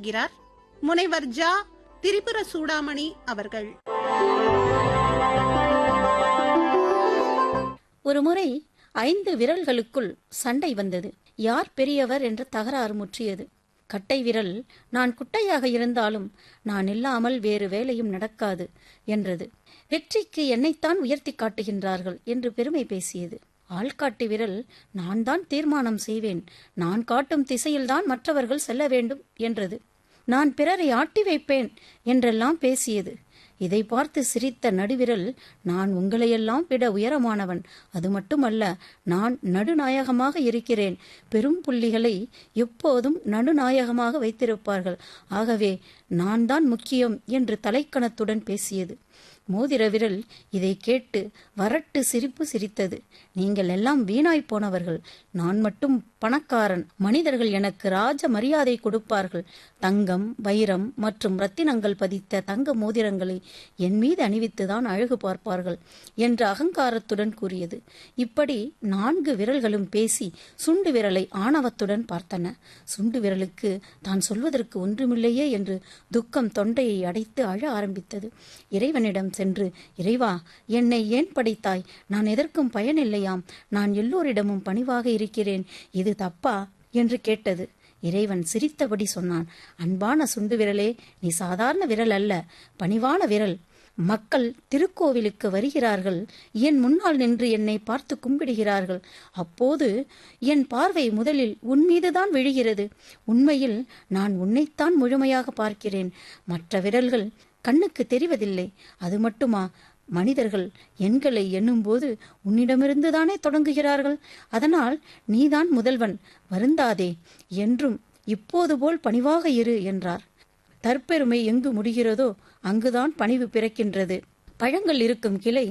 விளக்குகிறார் முனைவர் ஜா திரிபுர சூடாமணி அவர்கள். ஒருமுறை 5 விரல்களுக்குள் சண்டை வந்தது. யார் பெரியவர் என்ற தகராறு முற்றியது. கட்டை விரல், நான் குட்டையாக இருந்தாலும் நான் இல்லாமல் வேறு வேலையும் நடக்காது என்றது. வெற்றிக்கு என்னைத்தான் உயர்த்தி காட்டுகின்றார்கள் என்று பெருமை பேசியது. ஆள்காட்டி விரல், நான் தான் தீர்மானம் செய்வேன், நான் காட்டும் திசையில்தான் மற்றவர்கள் செல்ல வேண்டும் என்றது. நான் பிறரை ஆட்டி வைப்பேன் என்றெல்லாம் பேசியது. இதை பார்த்து சிரித்த நடுவிரல், நான் உங்களையெல்லாம் விட உயரமானவன், அது மட்டுமல்ல, நான் நடுநாயகமாக இருக்கிறேன், பெரும் புள்ளிகளை எப்போதும் நடுநாயகமாக வைத்திருப்பார்கள், ஆகவே நான் தான் முக்கியம் என்று தலைக்கணத்துடன் பேசியது. மோதிர விரல் இதை கேட்டு வரட்டு சிரிப்பு சிரித்தது. நீங்கள் எல்லாம் வீணாய் போனவர்கள், நான் மட்டும் பணக்காரன், மனிதர்கள் எனக்கு ராஜ மரியாதை கொடுப்பார்கள், தங்கம் வைரம் மற்றும் ரத்தினங்கள் பதித்த தங்க மோதிரங்களை என் மீது அணிவித்துதான் அழகு பார்ப்பார்கள் என்ற அகங்காரத்துடன் கூறியது. இப்படி 4 விரல்களும் பேசி சுண்டு விரலை ஆணவத்துடன் பார்த்தன. சுண்டு விரலுக்கு தான் சொல்வதற்கு ஒன்றுமில்லையே என்று துக்கம் தொண்டையை அடைத்து அழ ஆரம்பித்தது. இறைவனிடம் சென்று, இறைவா, என்னை ஏன் படைத்தாய்? நான் எதற்கும் பயனில்லையாம், நான் எல்லோரிடமும் பணிவாக இருக்கிறேன், இது தப்பா என்று கேட்டது. இறைவன் சிரித்தபடி சொன்னான், அன்பான சுண்டு விரலே, நீ சாதாரண விரல் அல்ல, பணிவான விரல். மக்கள் திருக்கோவிலுக்கு வருகிறார்கள், என் முன்னால் நின்று என்னை பார்த்து கும்பிடுகிறார்கள். அப்போது என் பார்வை முதலில் உன் மீதுதான் விழுகிறது. உண்மையில் நான் உன்னைத்தான் முழுமையாக பார்க்கிறேன். மற்ற விரல்கள் கண்ணுக்கு தெரிவதில்லை. அது மட்டுமா, மனிதர்கள் எண்களை எண்ணும்போது உன்னிடமிருந்துதானே தொடங்குகிறார்கள். அதனால் நீதான் முதல்வன், வருந்தாதே, என்றும் இப்போது போல் பணிவாக இரு என்றார். தற்பெருமை எங்கு முடிகிறதோ அங்குதான் பணிவு பிறக்கின்றது. பழங்கள் இருக்கும் கிளை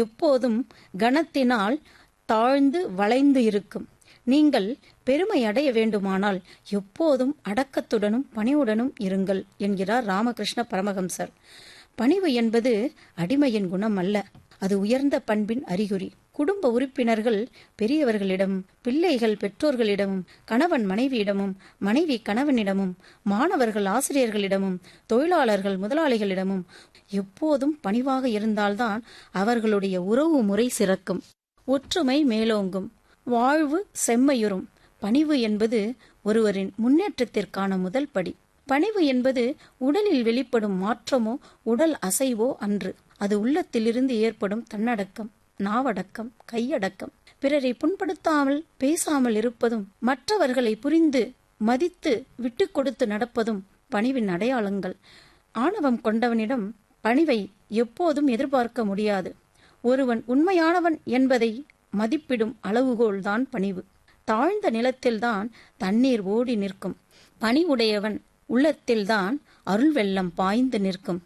எப்போதும் கனத்தினால் தாழ்ந்து வளைந்து இருக்கும். நீங்கள் பெருமை அடைய வேண்டுமானால் எப்போதும் அடக்கத்துடனும் பணிவுடனும் இருங்கள் என்கிறார் ராமகிருஷ்ண பரமஹம்சர். பணிவு என்பது அடிமையின் குணம் அல்ல, அது உயர்ந்த பண்பின் அறிகுறி. குடும்ப உறுப்பினர்கள் பெரியவர்களிடம், பிள்ளைகள் பெற்றோர்களிடமும், கணவன் மனைவியிடமும், மனைவி கணவனிடமும், மாணவர்கள் ஆசிரியர்களிடமும், தொழிலாளர்கள் முதலாளிகளிடமும் எப்போதும் பணிவாக இருந்தால்தான் அவர்களுடைய உறவு முறை சிறக்கும், ஒற்றுமை மேலோங்கும், வாழ்வு செம்மையுறும். பணிவு என்பது ஒருவரின் முன்னேற்றத்திற்கான முதல் படி. பணிவு என்பது உடலில் வெளிப்படும் மாற்றமோ உடல் அசைவோ அன்று, அது உள்ளத்திலிருந்து ஏற்படும் தன்னடக்கம், நாவடக்கம், கையடக்கம். பிறரை புண்படுத்தாமல் பேசாமல் இருப்பதும், மற்றவர்களை புரிந்து மதித்து விட்டு கொடுத்து நடப்பதும் பணிவின் அடையாளங்கள். ஆணவம் கொண்டவனிடம் பணிவை எப்போதும் எதிர்பார்க்க முடியாது. ஒருவன் உண்மையானவன் என்பதை மதிப்பிடும் அளவுகோல்தான் பணிவு. தாழ்ந்த நிலத்தில்தான் தண்ணீர் ஓடி நிற்கும். பணிவுடையவன் உள்ளத்தில்தான் அருள் வெள்ளம் பாய்ந்து நிற்கும்.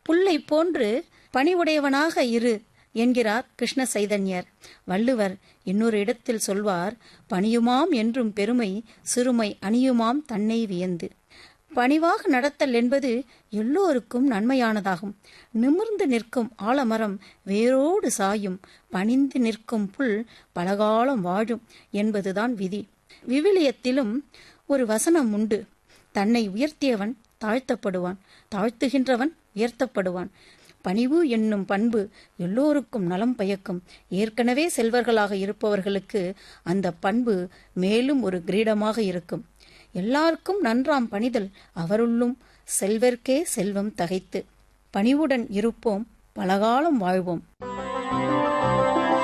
புல்லை போன்று பணிவுடையவனாக இரு என்கிறார் கிருஷ்ண சைதன்யர். வள்ளுவர் இன்னொரு இடத்தில் சொல்வார், பணியுமாம் என்றும் பெருமை, சிறுமை அணியுமாம் தன்னை வியந்து. பணிவாக நடத்தல் என்பது எல்லோருக்கும் நன்மையானதாகும். நிமிர்ந்து நிற்கும் ஆலமரம் வேரோடு சாயும், பணிந்து நிற்கும் புல் பலகாலம் வாழும் என்பதுதான் விதி. விவிலியத்திலும் ஒரு வசனம் உண்டு, தன்னை உயர்த்தியவன் தாழ்த்தப்படுவான், தாழ்த்துகின்றவன் உயர்த்தப்படுவான். பணிவு என்னும் பண்பு எல்லோருக்கும் நலம் பயக்கும். ஏற்கனவே செல்வர்களாக இருப்பவர்களுக்கு அந்த பண்பு மேலும் ஒரு கிரீடமாக இருக்கும். எல்லாருக்கும் நன்றாம் பணிதல் அவருள்ளும் செல்வர்க்கே செல்வம் தகைத்து. பணிவுடன் இருப்போம், பலகாலம் வாழ்வோம்.